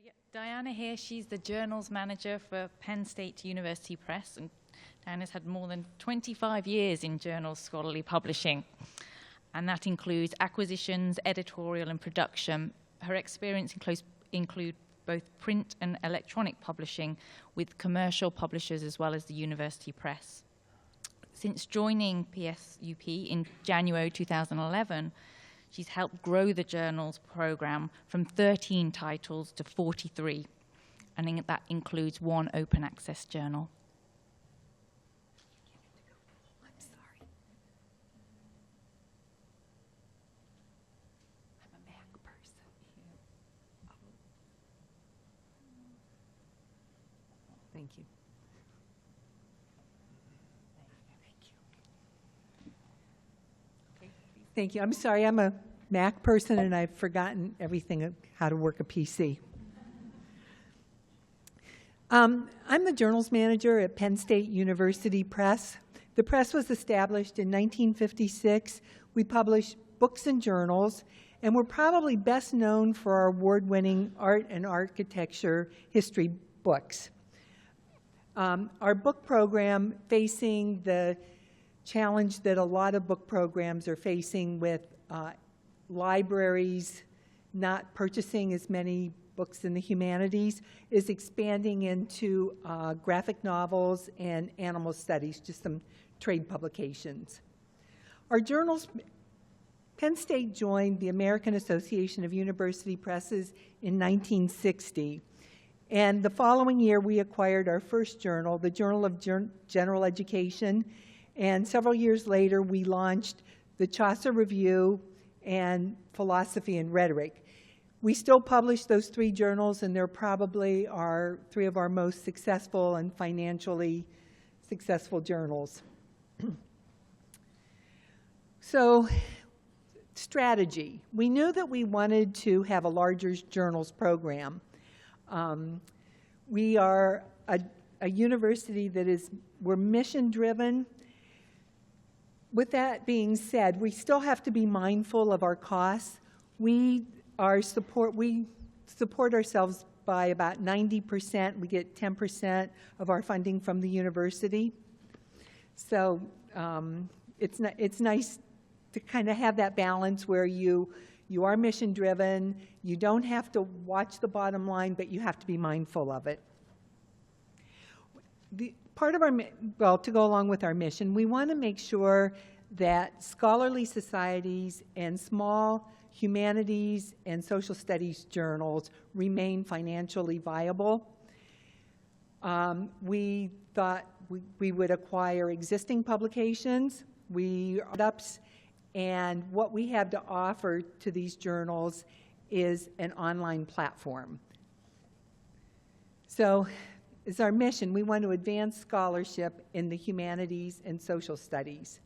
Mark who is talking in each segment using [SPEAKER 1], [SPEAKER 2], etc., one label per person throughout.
[SPEAKER 1] Yeah, Diana here, she's the journals manager for Penn State University Press, and Diana's had more than 25 years in journals scholarly publishing, and that includes acquisitions, editorial, and production. Her experience include both print and electronic publishing with commercial publishers as well as the university press. Since joining PSUP in January 2011, she's helped grow the journal's program from 13 titles to 43, and that includes one open access journal.
[SPEAKER 2] I'm sorry. I'm a Mac person. Oh. Thank you. Thank you. I'm sorry, I'm a Mac person and I've forgotten everything of how to work a PC. I'm the journals manager at Penn State University Press. The press was established in 1956. We publish books and journals, and we're probably best known for our award-winning art and architecture history books. Our book program, facing the challenge that a lot of book programs are facing with libraries not purchasing as many books in the humanities, is expanding into graphic novels and animal studies, just some trade publications. Our journals, Penn State joined the American Association of University Presses in 1960. And the following year, we acquired our first journal, the Journal of General Education. And several years later, we launched the Chaucer Review and Philosophy and Rhetoric. We still publish those three journals, and they're probably three of our most successful and financially successful journals. So, strategy. We knew that we wanted to have a larger journals program. We are a university that we're mission-driven. With that being said, we still have to be mindful of our costs. We support ourselves by about 90%. We get 10% of our funding from the university. So it's nice to kind of have that balance where you are mission-driven, you don't have to watch the bottom line, but you have to be mindful of it. Part of to go along with our mission, we want to make sure that scholarly societies and small humanities and social studies journals remain financially viable. We thought we would acquire existing publications, and what we have to offer to these journals is an online platform. So, is our mission. We want to advance scholarship in the humanities and social studies.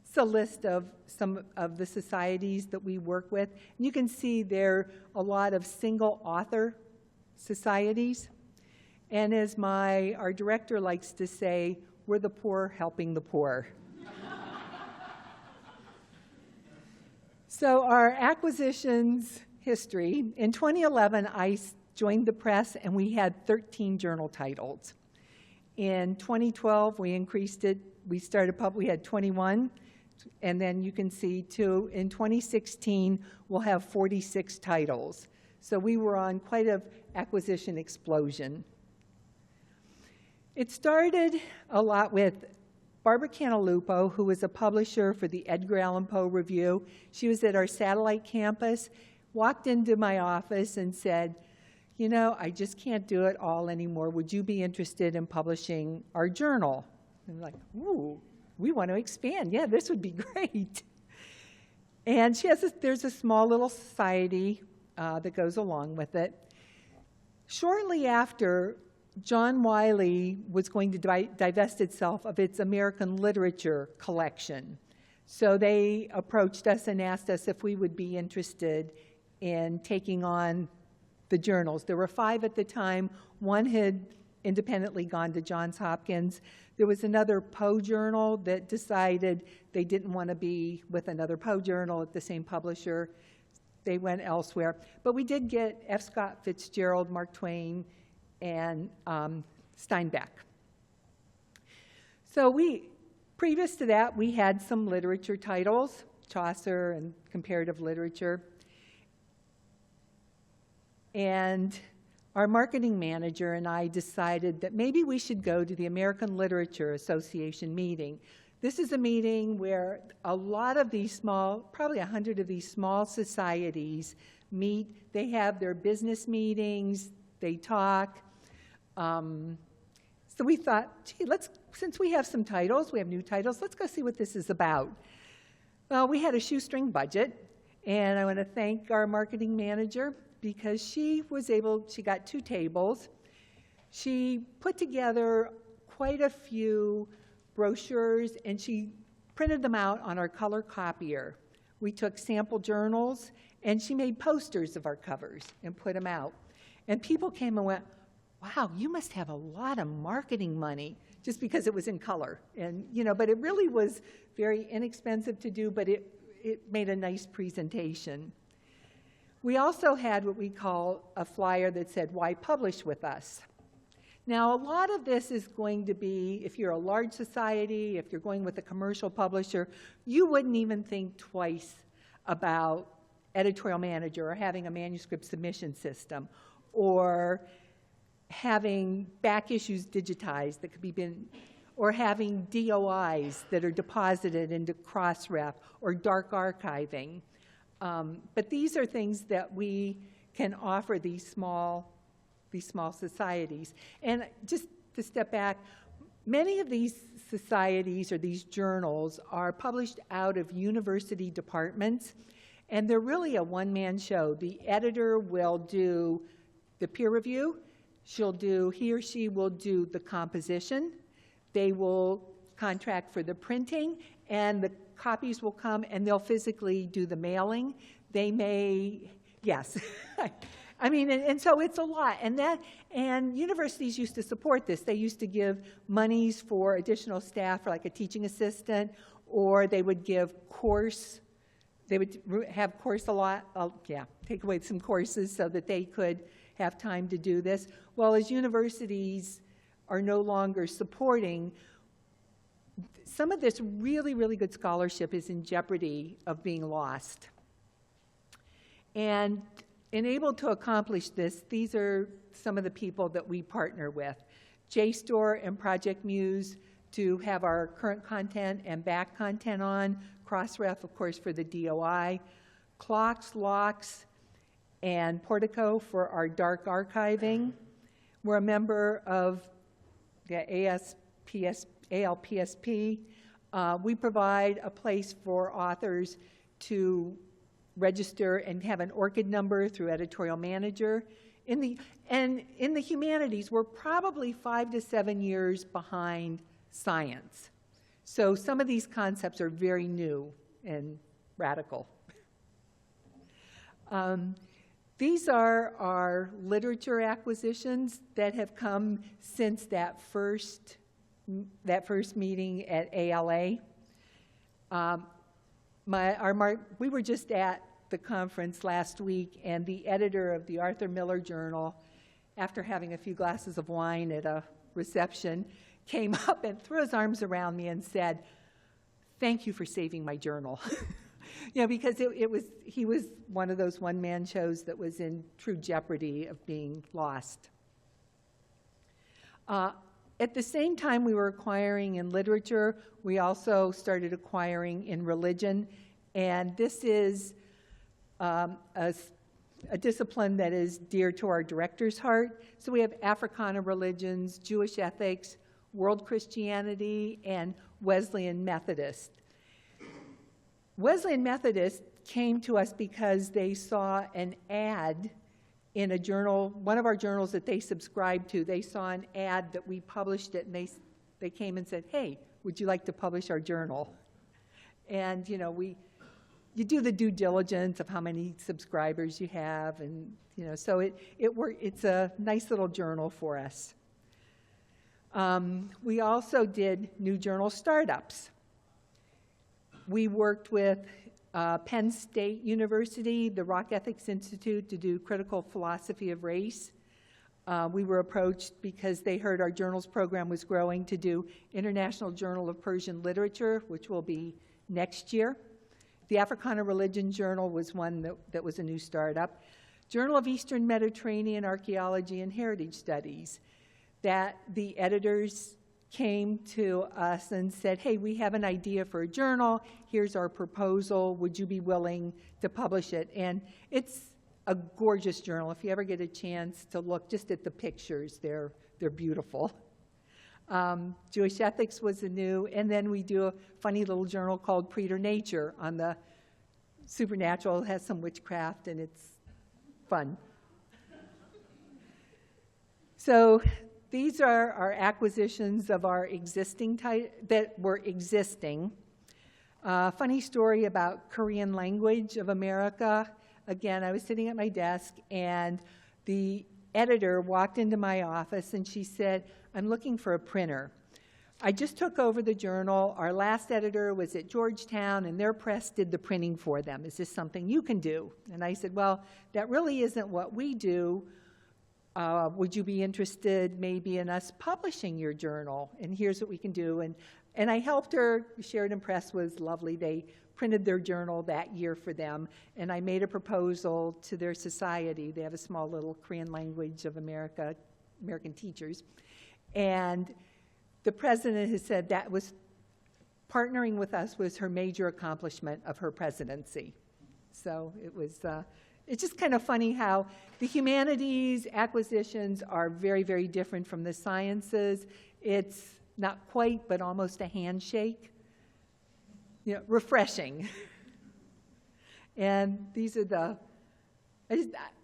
[SPEAKER 2] It's a list of some of the societies that we work with. You can see there are a lot of single author societies. And as our director likes to say, we're the poor helping the poor. So our acquisitions history, in 2011, I joined the press, and we had 13 journal titles. In 2012, we increased it. We had 21, and then you can see, in 2016, we'll have 46 titles. So we were on quite an acquisition explosion. It started a lot with Barbara Cantalupo, who was a publisher for the Edgar Allan Poe Review. She was at our satellite campus, walked into my office and said, you know, I just can't do it all anymore. Would you be interested in publishing our journal? And I'm like, ooh, we want to expand. Yeah, this would be great. And there's a small little society that goes along with it. Shortly after, John Wiley was going to divest itself of its American literature collection. So they approached us and asked us if we would be interested in taking on the journals. There were 5 at the time. One had independently gone to Johns Hopkins. There was another Poe journal that decided they didn't want to be with another Poe journal at the same publisher. they went elsewhere. But we did get F. Scott Fitzgerald, Mark Twain, and Steinbeck. So previous to that, we had some literature titles, Chaucer and comparative literature. And our marketing manager and I decided that maybe we should go to the American Literature Association meeting. This is a meeting where a lot of these probably 100 of these small societies meet. They have their business meetings, they talk. So we thought, gee, since we have some titles, we have new titles, let's go see what this is about. Well, we had a shoestring budget, and I want to thank our marketing manager because she got 2 tables. She put together quite a few brochures, and she printed them out on our color copier. We took sample journals, and she made posters of our covers and put them out. And people came and went, wow, you must have a lot of marketing money, just because it was in color. And, but it really was very inexpensive to do, but it made a nice presentation. We also had what we call a flyer that said, why publish with us? Now, a lot of this is going to be, if you're a large society, if you're going with a commercial publisher, you wouldn't even think twice about editorial manager or having a manuscript submission system or having back issues digitized that could be or having DOIs that are deposited into Crossref or dark archiving. But these are things that we can offer these small societies. And just to step back, many of these societies or these journals are published out of university departments, and they're really a one-man show. The editor will do the peer review. He or she will do the composition. They will contract for the printing, and the copies will come, and they'll physically do the mailing. They may, yes. I mean, and so it's a lot. And universities used to support this. They used to give monies for additional staff, for like a teaching assistant, or they would give they would have course a lot, take away some courses so that they could have time to do this. Well, as universities are no longer supporting, some of this really, really good scholarship is in jeopardy of being lost. And able to accomplish this, these are some of the people that we partner with. JSTOR and Project Muse to have our current content and back content on, Crossref, of course, for the DOI, Clocks, Locks, and Portico for our dark archiving. We're a member of the ALPSP. We provide a place for authors to register and have an ORCID number through editorial manager. In the humanities, we're probably 5 to 7 years behind science. So some of these concepts are very new and radical. These are our literature acquisitions that have come since that first meeting at ALA. We were just at the conference last week, and the editor of the Arthur Miller Journal, after having a few glasses of wine at a reception, came up and threw his arms around me and said, "Thank you for saving my journal." Because he was one of those one-man shows that was in true jeopardy of being lost. At the same time we were acquiring in literature, we also started acquiring in religion, and this is a discipline that is dear to our director's heart. So we have Africana religions, Jewish ethics, world Christianity, and Wesleyan Methodist. Wesleyan Methodist came to us because they saw an ad in a journal, one of our journals that they subscribed to. They saw an ad that we published it, and they came and said, "Hey, would you like to publish our journal?" And you do the due diligence of how many subscribers you have, and so it's a nice little journal for us. We also did new journal startups. We worked with Penn State University, the Rock Ethics Institute, to do critical philosophy of race. We were approached because they heard our journals program was growing to do International Journal of Persian Literature, which will be next year. The Africana Religion Journal was one that was a new startup. Journal of Eastern Mediterranean Archaeology and Heritage Studies, that the editors came to us and said, hey, we have an idea for a journal. Here's our proposal. Would you be willing to publish it? And it's a gorgeous journal. If you ever get a chance to look just at the pictures, they're beautiful. Jewish Ethics was a new, and then we do a funny little journal called Preternature on the supernatural. It has some witchcraft, and it's fun. So these are our acquisitions of our existing that were existing. Funny story about Korean Language of America. Again, I was sitting at my desk, and the editor walked into my office, and she said, I'm looking for a printer. I just took over the journal. Our last editor was at Georgetown, and their press did the printing for them. Is this something you can do? And I said, well, that really isn't what we do. Would you be interested maybe in us publishing your journal? And here's what we can do. And I helped her. Sheridan Press was lovely. They printed their journal that year for them, and I made a proposal to their society. They have a small little Korean Language of America, American teachers. And the president has said that was, partnering with us was her major accomplishment of her presidency. So it was, it's just kind of funny how the humanities acquisitions are very, very different from the sciences. It's not quite, but almost a handshake. You know, refreshing. And these are the,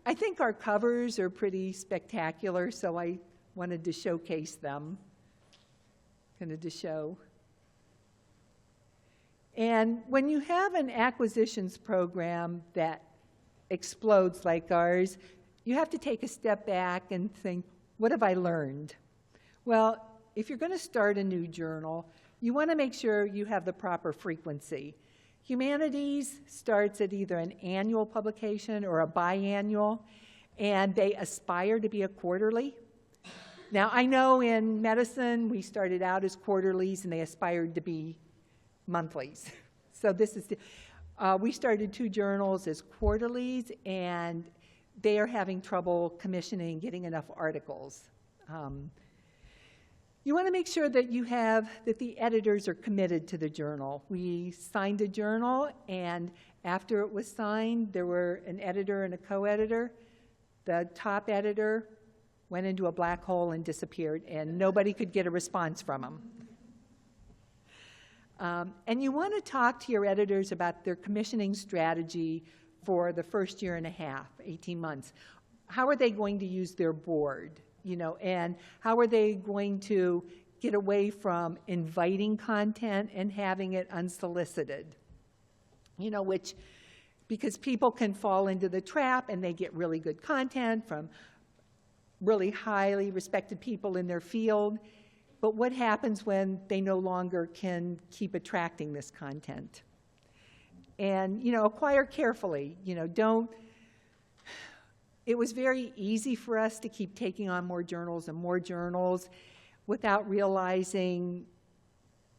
[SPEAKER 2] I think our covers are pretty spectacular, so I wanted to showcase them, kind of to show. And when you have an acquisitions program that explodes like ours, you have to take a step back and think, what have I learned? Well, if you're going to start a new journal, you want to make sure you have the proper frequency. Humanities starts at either an annual publication or a biannual, and they aspire to be a quarterly. Now, I know in medicine we started out as quarterlies and they aspired to be monthlies. So this is, we started 2 journals as quarterlies, and they are having trouble commissioning, getting enough articles. You want to make sure that that the editors are committed to the journal. We signed a journal, and after it was signed, there were an editor and a co-editor. The top editor went into a black hole and disappeared, and nobody could get a response from him. And you want to talk to your editors about their commissioning strategy for the first year and a half, 18 months. How are they going to use their board? You know, and how are they going to get away from inviting content and having it unsolicited? You know, because people can fall into the trap and they get really good content from really highly respected people in their field. But what happens when they no longer can keep attracting this content? And, you know, acquire carefully. You know, it was very easy for us to keep taking on more journals and more journals without realizing,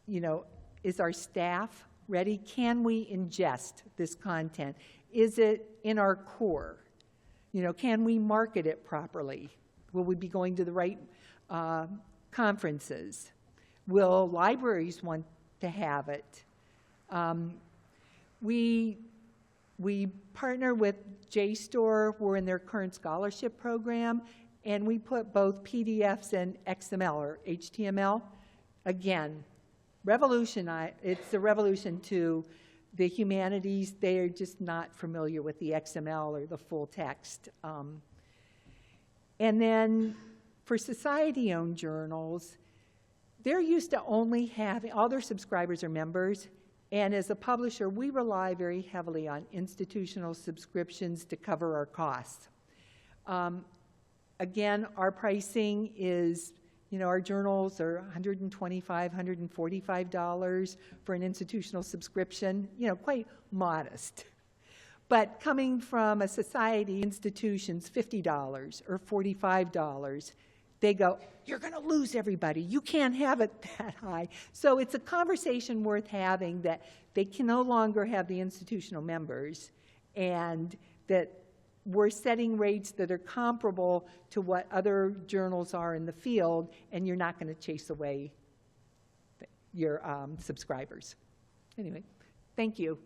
[SPEAKER 2] you know, is our staff ready? Can we ingest this content? Is it in our core? You know, can we market it properly? Will we be going to the right conferences? Will libraries want to have it? We partner with JSTOR. We're in their current scholarship program, and we put both PDFs and XML or HTML. Again, it's a revolution to the humanities. They are just not familiar with the XML or the full text. And then for society-owned journals, they're used to only having, all their subscribers are members, and as a publisher, we rely very heavily on institutional subscriptions to cover our costs. Again, our pricing is You know, our journals are $125, $145 for an institutional subscription, you know, quite modest. But coming from a society, institutions, $50 or $45, they go, you're going to lose everybody. You can't have it that high. So it's a conversation worth having that they can no longer have the institutional members, and that we're setting rates that are comparable to what other journals are in the field, and you're not going to chase away your subscribers. Anyway, thank you.